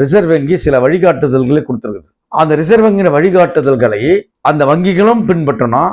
Reserve வங்கி சில வழிகாட்டுதல்களை கொடுத்துருக்குது. அந்த ரிசர்வ் வங்கியின் வழிகாட்டுதல்களை அந்த வங்கிகளும் பின்பற்றணும்,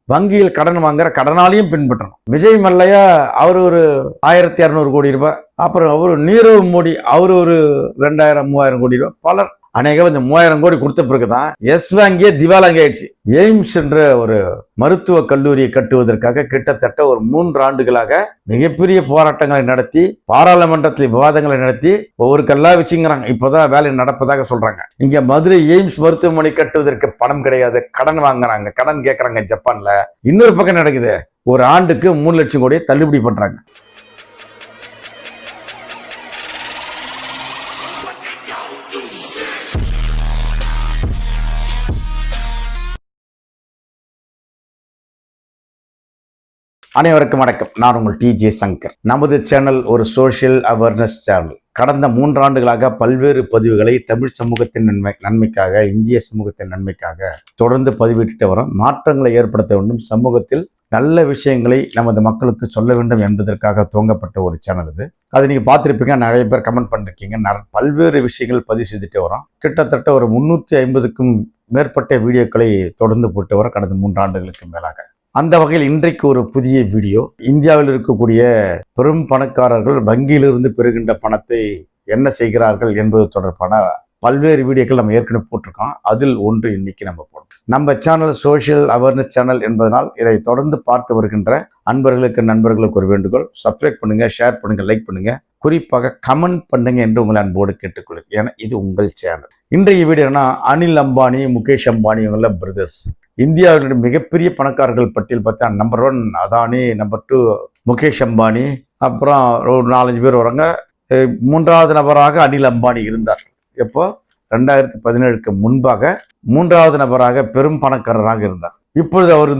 வங்கியில் கடன் வாங்குற கடனாலையும் பின்பற்றணும். விஜய் மல்லையா அவர் ஒரு 1200 கோடி ரூபாய், அப்புறம் அவர் நீரவ் மோடி அவர் ஒரு 2000 3000 கோடி ரூபாய், பலர் அநேகம் இந்த 3000 கோடி கொடுத்த பிறகுதான் எஸ் வங்கியே திவாலாங்கி ஆயிடுச்சு. எய்ம்ஸ் என்ற ஒரு மருத்துவ கல்லூரியை கட்டுவதற்காக கிட்டத்தட்ட ஒரு 3 ஆண்டுகளாக மிகப்பெரிய போராட்டங்களை நடத்தி, பாராளுமன்றத்தில் விவாதங்களை நடத்தி ஒவ்வொரு கல்லா வச்சுங்கிறாங்க. இப்பதான் வேலை நடப்பதாக சொல்றாங்க. இங்க மதுரை எய்ம்ஸ் மருத்துவமனை கட்டுவதற்கு பணம் கிடையாது, கடன் வாங்குறாங்க, கடன் கேட்கறாங்க ஜப்பான்ல. இன்னொரு பக்கம் நடக்குது, ஒரு ஆண்டுக்கு 3 லட்சம் கோடியை தள்ளுபடி பண்றாங்க. அனைவருக்கும் வணக்கம். நான் உங்கள் டிஜே சங்கர். நமது சேனல் ஒரு சோஷியல் அவேர்னஸ் சேனல். கடந்த 3 ஆண்டுகளாக பல்வேறு பதிவுகளை தமிழ் சமூகத்தின் நன்மைக்காக, இந்திய சமூகத்தின் நன்மைக்காக தொடர்ந்து பதிவிட்டு வரோம். மாற்றங்களை ஏற்படுத்த வேண்டும், சமூகத்தில் நல்ல விஷயங்களை நமது மக்களுக்கு சொல்ல வேண்டும் என்பதற்காக துவங்கப்பட்ட ஒரு சேனல் இது. அதை நீங்கள் பார்த்துருப்பீங்க, நிறைய பேர் கமெண்ட் பண்ணிருக்கீங்க. பல்வேறு விஷயங்கள் பதிவு செய்துட்டு வரோம். கிட்டத்தட்ட ஒரு 350க்கும் மேற்பட்ட வீடியோக்களை தொடர்ந்து போட்டு வரோம் கடந்த 3 ஆண்டுகளுக்கு மேலாக. அந்த வகையில் இன்றைக்கு ஒரு புதிய வீடியோ. இந்தியாவில் இருக்கக்கூடிய பெரும் பணக்காரர்கள் வங்கியிலிருந்து பெறுகின்ற பணத்தை என்ன செய்கிறார்கள் என்பது தொடர்பான பல்வேறு வீடியோக்கள் நம்ம ஏற்கனவே போட்டிருக்கோம். அதில் ஒன்று இன்னைக்கு நம்ம போடுறோம். நம்ம சேனல் சோஷியல் அவேர்னஸ் சேனல் என்பதனால் இதை தொடர்ந்து பார்த்து வருகின்ற நண்பர்களுக்கு ஒரு வேண்டுகோள். சப்ஸ்கிரைப் பண்ணுங்க, ஷேர் பண்ணுங்க, லைக் பண்ணுங்க, குறிப்பாக கமெண்ட் பண்ணுங்க என்று உங்களை அன்போடு கேட்டுக்கொள்ளுங்க. ஏன்னா இது உங்கள் சேனல். இன்றைய வீடியோனா அனில் அம்பானி, முகேஷ் அம்பானி இவங்கள பிரதர்ஸ். இந்தியாவினுடைய மிகப்பெரிய பணக்காரர்கள் பட்டியல் பார்த்தா நம்பர் 1 அதானி, நம்பர் 2 முகேஷ் அம்பானி, அப்புறம் ஒரு 4-5 பேர் வராங்க. 3வது நபராக அனில் அம்பானி இருந்தார். எப்போ 2017க்கு முன்பாக 3வது நபராக பெரும் பணக்காரராக இருந்தார். இப்பொழுது அவர்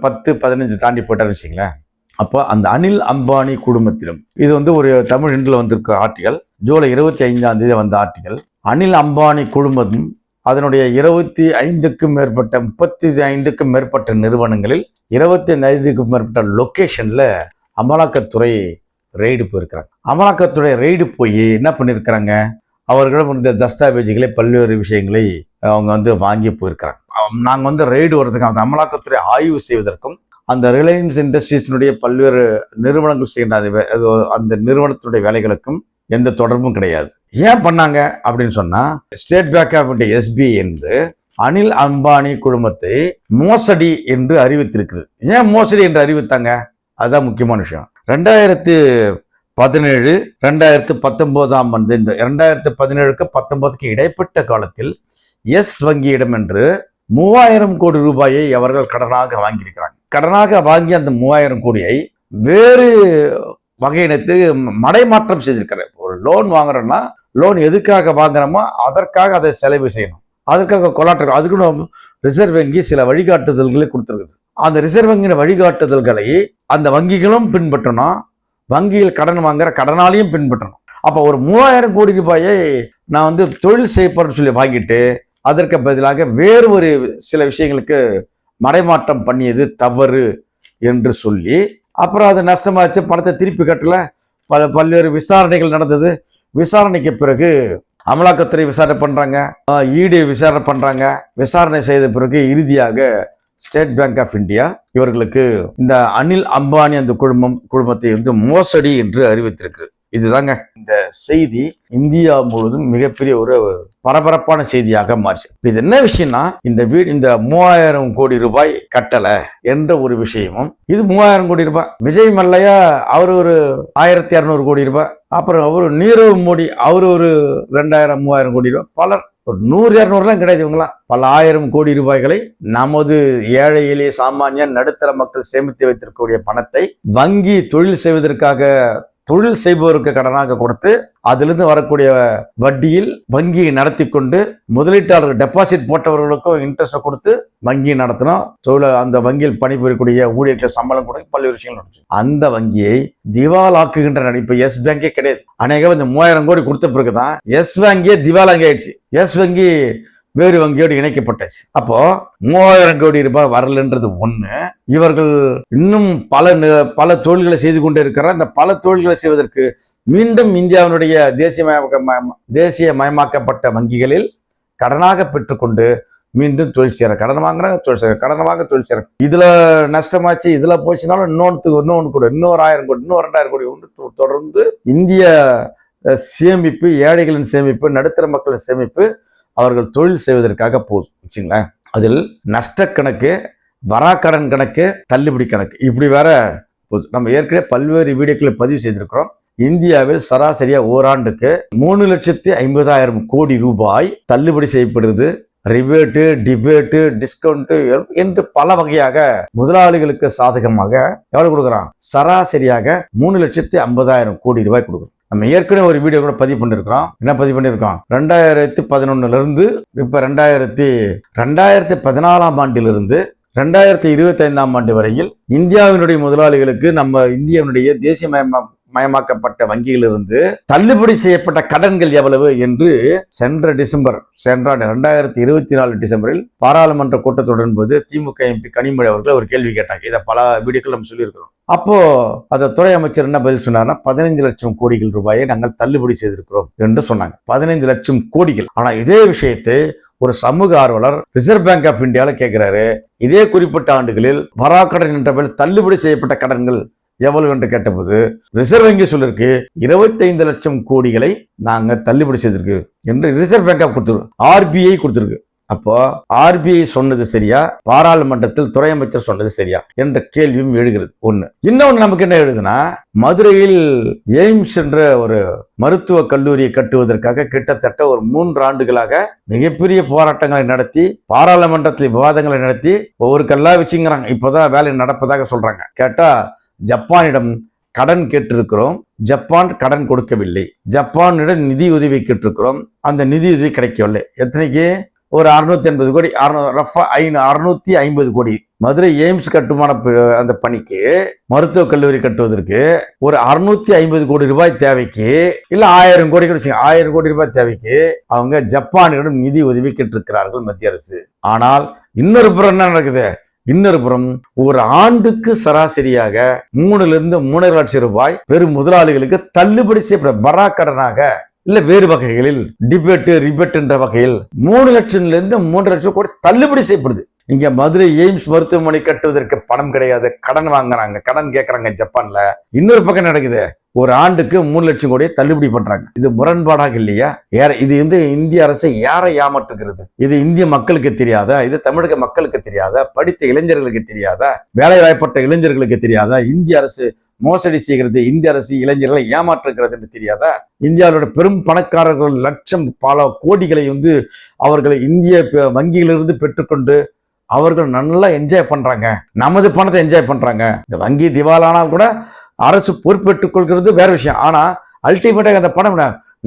10-15 தாண்டி போயிட்டார்னு வச்சுங்களேன். அப்போ அந்த அனில் அம்பானி குடும்பத்திலும் இது ஒரு தமிழ் ஹிண்டில் வந்திருக்க ஆர்டிகல், ஜூலை 25ஆம் தேதி வந்த ஆர்டிகல். அனில் அம்பானி குடும்பம் அதனுடைய 25க்கும் மேற்பட்ட 35க்கும் மேற்பட்ட நிறுவனங்களில் 25க்கும் மேற்பட்ட லொக்கேஷன்ல அமலாக்கத்துறை ரெய்டு போயிருக்கிறாங்க. அமலாக்கத்துறை ரெய்டு போய் என்ன பண்ணியிருக்கிறாங்க, அவர்களிடம் இந்த தஸ்தாவேஜுகளை, பல்வேறு விஷயங்களை அவங்க வாங்கி போயிருக்கிறாங்க. நாங்கள் ரெய்டு வர்றதுக்கு, அந்த அமலாக்கத்துறை ஆய்வு செய்வதற்கும் அந்த ரிலையன்ஸ் இண்டஸ்ட்ரீஸினுடைய பல்வேறு நிறுவனங்கள் செய்கின்ற அந்த நிறுவனத்துடைய வேலைகளுக்கும் எந்த தொடர்பும் கிடையாது. ஏன் பண்ணாங்க அப்படின்னு சொன்னா, State Bank of India SBI என்று அனில் அம்பானி குடும்பத்தை மோசடி என்று அறிவித்திருக்கிறது. ஏன் மோசடி என்று அறிவித்தாங்க, அதுதான் முக்கியமான விஷயம். 2017 2019ஆம் ஆண்டு, இந்த 2017க்கு 19க்கு இடைப்பட்ட காலத்தில் எஸ் வங்கியிடம் என்று 3000 கோடி ரூபாயை அவர்கள் கடனாக வாங்கியிருக்கிறாங்க. கடனாக வாங்கி அந்த 3000 கோடியை வேறு வகையினத்து மடைமாற்றம் செய்திருக்கிறார். ஒரு லோன் வாங்குறோம்னா, லோன் எதுக்காக வாங்குறோமோ அதற்காக அதை செலவு செய்யணும், அதற்காக கொலாட்டர், அதுக்கு ரிசர்வ் வங்கி சில வழிகாட்டுதல்களை கொடுத்துருக்குது. அந்த ரிசர்வ் வங்கியின் வழிகாட்டுதல்களை அந்த வங்கிகளும் பின்பற்றணும், வங்கியில் கடன் வாங்குற கடனாலையும் பின்பற்றணும். அப்போ ஒரு 3000 கோடி ரூபாயை நான் தொழில் செய்யப்படுறேன்னு சொல்லி வாங்கிட்டு அதற்கு பதிலாக வேறு ஒரு சில விஷயங்களுக்கு மடைமாற்றம் பண்ணியது தவறு என்று சொல்லி, அப்புறம் அது நஷ்டமாச்சு, பணத்தை திருப்பி கட்டல, பல்வேறு விசாரணைகள் நடந்தது. விசாரணைக்கு பிறகு அமலாக்கத்துறை விசாரணை பண்றாங்க, ED விசாரணை பண்றாங்க. விசாரணை செய்த பிறகு இறுதியாக ஸ்டேட் பேங்க் ஆஃப் இந்தியா இவர்களுக்கு இந்த அனில் அம்பானி அந்த குடும்பத்தை மோசடி என்று அறிவித்திருக்கு. இதுதாங்க இந்த செய்தி இந்தியா முழுவதும் மிகப்பெரிய ஒரு பரபரப்பான செய்தியாக மாறிச்சு. இது என்ன விஷயம்னா, இந்த 3000 கோடி ரூபாய் கட்டல என்ற ஒரு விஷயமும், இது 3000 கோடி ரூபாய். விஜய் மல்லையா அவர் ஒரு 1200 கோடி ரூபாய், அப்புறம் அவர் நீரவ் மோடி அவர் ஒரு 2000 3000 கோடி ரூபாய், பலர் ஒரு 100-200 கிடையாது, இவங்களாம் பல 1000 கோடி ரூபாய்களை நமது ஏழை எளிய சாமானிய நடுத்தர மக்கள் சேமித்து வைத்திருக்கக்கூடிய பணத்தை வங்கி தொழில் செய்பவருக்கு கடனாக கொடுத்து அதிலிருந்து வரக்கூடிய வட்டியில் வங்கியை நடத்தி கொண்டு முதலீட்டாளர் டெபாசிட் போட்டவர்களுக்கும் இன்ட்ரெஸ்ட் கொடுத்து வங்கியை நடத்தணும். அந்த வங்கியில் பணிபுரியக்கூடிய ஊழியர்கள் சம்பளம் கொடுக்க பல்வேறு விஷயங்கள் நடந்துச்சு. அந்த வங்கியை திவாலாக்குகின்ற நடிப்பு எஸ் பேங்கே கிடையாது. அநேகம் இந்த 3000 கோடி கொடுத்த பிறகுதான் எஸ் வங்கியே திவாலாங்கி ஆயிடுச்சு. எஸ் வங்கி வேறு வங்கியோடு இணைக்கப்பட்டாச்சு. அப்போ 3000 கோடி ரூபாய் வரலன்றது ஒண்ணு. இவர்கள் இன்னும் பல தொழில்களை செய்து கொண்டே இருக்கிறார். இந்த பல தொழில்களை செய்வதற்கு மீண்டும் இந்தியாவினுடைய தேசியமயமாக்கப்பட்ட வங்கிகளில் கடனாக பெற்றுக்கொண்டு மீண்டும் தொழில் செய்யற, கடன் வாங்குறாங்க, தொழில் செய்யற, கடன் வாங்க, தொழில் செய்யற. இதுல நஷ்டமாச்சு, இதுல போச்சுனாலும் இன்னொன்னு கூட இன்னொரு 1000 கோடி, இன்னொரு 2000 கோடி ஒன்று தொடர்ந்து இந்திய சேமிப்பு, ஏழைகளின் சேமிப்பு, நடுத்தர மக்களின் சேமிப்பு அவர்கள் தொழில் செய்வதற்காக போச்சுங்களேன். அதில் நஷ்ட கணக்கு, வராக்கடன் கணக்கு, தள்ளுபடி கணக்கு, இப்படி வேற போகுது. நம்ம ஏற்கனவே பல்வேறு வீடியோக்களை பதிவு செய்திருக்கிறோம். இந்தியாவில் சராசரியா ஓராண்டுக்கு 3,50,000 கோடி ரூபாய் தள்ளுபடி செய்யப்படுகிறது. ரிபேட்டு, டிபேட்டு, டிஸ்கவுண்ட் என்று பல வகையாக முதலாளிகளுக்கு சாதகமாக எவ்வளவு கொடுக்குறான்? சராசரியாக 3,50,000 கோடி ரூபாய் கொடுக்குறோம். நம்ம ஏற்கனவே ஒரு வீடியோ கூட பதிவு பண்ணிருக்கிறோம். என்ன பதிவு பண்ணிருக்கோம்? 2011 இருந்து இப்ப 2014 ஆண்டிலிருந்து 2025 ஆண்டு வரையில் இந்தியாவினுடைய முதலாளிகளுக்கு நம்ம இந்தியாவினுடைய தேசியமயமாக்கப்பட்ட வங்கியிலிருந்து தள்ளுபடி செய்யப்பட்ட கடன்கள் எவ்வளவு என்று சென்ற 2024 டிசம்பரில் பாராளுமன்ற கூட்டத்தொடரின் போது திமுக எம்பி கனிமொழி அவர்கள் ஒரு கேள்வி கேட்டாங்க. இதை பல வீடியோக்கள் நம்ம சொல்லியிருக்கிறோம். அப்போ அந்த துறை அமைச்சர் என்ன பதில் சொன்னார்னா, 15 லட்சம் கோடிகள் ரூபாயை நாங்கள் தள்ளுபடி செய்திருக்கிறோம் என்று சொன்னாங்க. 15 லட்சம் கோடிகள். ஆனா இதே விஷயத்தை ஒரு சமூக ஆர்வலர் ரிசர்வ் பேங்க் ஆஃப் இந்தியாவில் கேட்கிறாரு. இதே குறிப்பிட்ட ஆண்டுகளில் வராக்கடன் என்ற பெயரில் தள்ளுபடி செய்யப்பட்ட கடன்கள் எவ்வளவு என்று கேட்டபோது ரிசர்வ் வங்கி சொல்லிருக்கு 25 லட்சம் கோடிகளை நாங்க தள்ளுபடி செய்திருக்கு என்று ரிசர்வ் பேங்க் ஆஃப் கொடுத்துருக்கு, RBI கொடுத்திருக்கு. அப்போ RBI சொன்னது சரியா, பாராளுமன்றத்தில் துறை அமைச்சர் சொன்னது சரியா என்ற கேள்வியும் எழுகிறது. ஒண்ணு. இன்னொன்னு நமக்கு என்ன எழுதுனா, மதுரையில் எய்ம்ஸ் என்ற ஒரு மருத்துவ கல்லூரியை கட்டுவதற்காக கிட்டத்தட்ட ஒரு 3 ஆண்டுகளாக மிகப்பெரிய போராட்டங்களை நடத்தி, பாராளுமன்றத்தில் விவாதங்களை நடத்தி ஒவ்வொரு கல்லா வச்சுங்கிறாங்க. இப்பதான் வேலை நடப்பதாக சொல்றாங்க. கேட்டா ஜப்பானிடம் கடன் கேட்டிருக்கிறோம், ஜப்பான் கடன் கொடுக்கவில்லை. ஜப்பானிடம் நிதி உதவி கேட்டிருக்கிறோம், அந்த நிதி உதவி கிடைக்கவில்லை. எத்தனைக்கு? ஒரு 680 கோடி, 650 கோடி. மதுரை எய்ம்ஸ் கட்டுமான அந்த பணிக்கு, மருத்துவ கல்லூரி கட்டுவதற்கு ஒரு 650 கோடி ரூபாய் தேவைக்கு, இல்ல 1000 கோடி கிடைச்சு 1000 கோடி ரூபாய் தேவைக்கு அவங்க ஜப்பானிடம் நிதி உதவி கேட்டிருக்கிறார்கள் மத்திய அரசு. ஆனால் இன்னொரு புறம் என்ன நடக்குது? இன்னொரு புறம் ஒரு ஆண்டுக்கு சராசரியாக 3,000 லட்சம் ரூபாய் பெரும் முதலாளிகளுக்கு தள்ளுபடி செய்யப்பட வராக்கடனாக இல்ல வேறு வகைகளில் டிபேட்டு, ரிபேட் என்ற வகையில் 3 லட்சம் 3 லட்சம் கோடி தள்ளுபடி செய்யப்படுது. இங்க மதுரை எய்ம்ஸ் மருத்துவமனை கட்டுவதற்கு பணம் கிடையாது, கடன் வாங்குறாங்க, கடன் கேட்கறாங்க ஜப்பான்ல. இன்னொரு பக்கம் நடக்குது, ஒரு ஆண்டுக்கு 3 லட்சம் கோடியை தள்ளுபடி பண்றாங்க. இது முரண்பாடாக இல்லையா? இது இந்திய அரசை யாரை ஏமாற்றுகிறது? இது இந்திய மக்களுக்கு தெரியாதா? இது தமிழக மக்களுக்கு தெரியாதா? படித்த இளைஞர்களுக்கு தெரியாதா? வேலை வாய்ப்பட்ட இளைஞர்களுக்கு தெரியாதா? இந்திய அரசு மோசடி செய்கிறது, இந்திய அரசு இளைஞர்களை ஏமாற்றுகிறது என்று தெரியாதா? இந்தியாவோட பெரும் பணக்காரர்கள் லட்சம் பல கோடிகளை அவர்களை இந்திய வங்கியிலிருந்து பெற்றுக்கொண்டு அவர்கள் நல்லா என்ஜாய் பண்றாங்க, நமது பணத்தை என்ஜாய் பண்றாங்க. இந்த வங்கி திவாலானால் கூட அரசு பொறுப்பேற்றுக் கொள்கிறது வேற விஷயம். ஆனா அல்டிமேட்டாக அந்த பணம்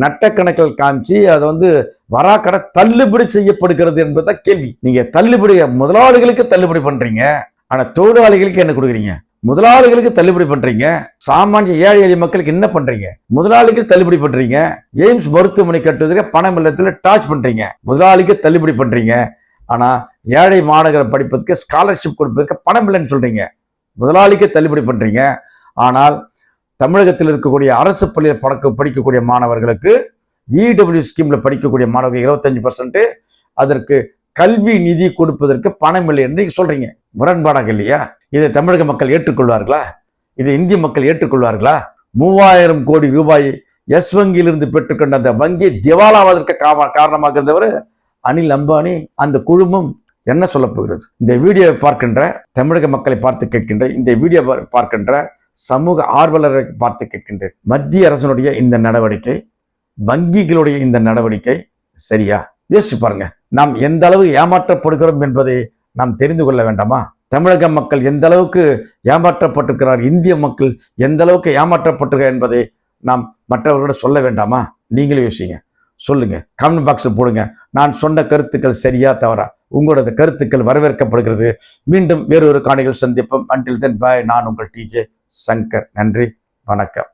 நட்ட கணக்கில் காமிச்சு அதை வராக்கடை தள்ளுபடி செய்யப்படுகிறது என்பதுதான் கேள்வி. நீங்க தள்ளுபடி முதலாளிகளுக்கு தள்ளுபடி பண்றீங்க, ஆனா தொழிலாளிகளுக்கு என்ன கொடுக்குறீங்க? முதலாளிகளுக்கு தள்ளுபடி பண்றீங்க, சாமானிய ஏழை எளிய மக்களுக்கு என்ன பண்றீங்க? முதலாளிக்கு தள்ளுபடி பண்றீங்க. எய்ம்ஸ் மருத்துவமனை கட்டுவதற்கு பணம் இல்லத்துல டார்ச் பண்றீங்க, முதலாளிக்கு தள்ளுபடி பண்றீங்க. ஆனா ஏழை மாணவர்கள் படிப்பதற்கு ஸ்காலர்ஷிப் கொடுப்பதற்கு பணம் இல்லைன்னு சொல்றீங்க, முதலாளிக்கு தள்ளுபடி பண்றீங்க. ஆனால் தமிழகத்தில் இருக்கக்கூடிய அரசு பள்ளியில் படிக்கக்கூடிய மாணவர்களுக்கு EW ஸ்கீம்ல படிக்கக்கூடிய மாணவர்கள் 25% அதற்கு கல்வி நிதி கொடுப்பதற்கு பணம் இல்லை என்று சொல்றீங்க. முரண்பாடாக இல்லையா? இதை தமிழக மக்கள் ஏற்றுக்கொள்வார்களா? இதை இந்திய மக்கள் ஏற்றுக்கொள்வார்களா? 3000 கோடி ரூபாய் எஸ் வங்கியிலிருந்து பெற்றுக்கொண்ட அந்த வங்கி திவாலாவதற்கு காரணமாக இருந்தவர் அனில் அம்பானி, அந்த குழுமம் என்ன சொல்ல போகிறது? இந்த வீடியோவை பார்க்கின்ற தமிழக மக்களை பார்த்து கேட்கின்ற, இந்த வீடியோ பார்க்கின்ற சமூக ஆர்வலரை பார்த்து கேட்கின்ற, மத்திய அரசனுடைய இந்த நடவடிக்கை, வங்கிகளுடைய இந்த நடவடிக்கை சரியா? யோசிச்சு பாருங்க. நாம் எந்த அளவு ஏமாற்றப்படுகிறோம் என்பதை நாம் தெரிந்து கொள்ள வேண்டாமா? தமிழக மக்கள் எந்த அளவுக்கு ஏமாற்றப்பட்டிருக்கிறார், இந்திய மக்கள் எந்த அளவுக்கு ஏமாற்றப்பட்டிருக்கிறார் என்பதை நாம் மற்றவர்களிடம் சொல்ல வேண்டாமா? நீங்களே யோசிங்க, சொல்லுங்க, கமெண்ட் பாக்ஸில் போடுங்க. நான் சொன்ன கருத்துக்கள் சரியா தவறா? உங்களோட கருத்துக்கள் வரவேற்கப்படுகிறது. மீண்டும் வேறொரு காணிகள் சந்திப்போம். அன்டில் தென் பாய். நான் உங்கள் TJ சங்கர். நன்றி, வணக்கம்.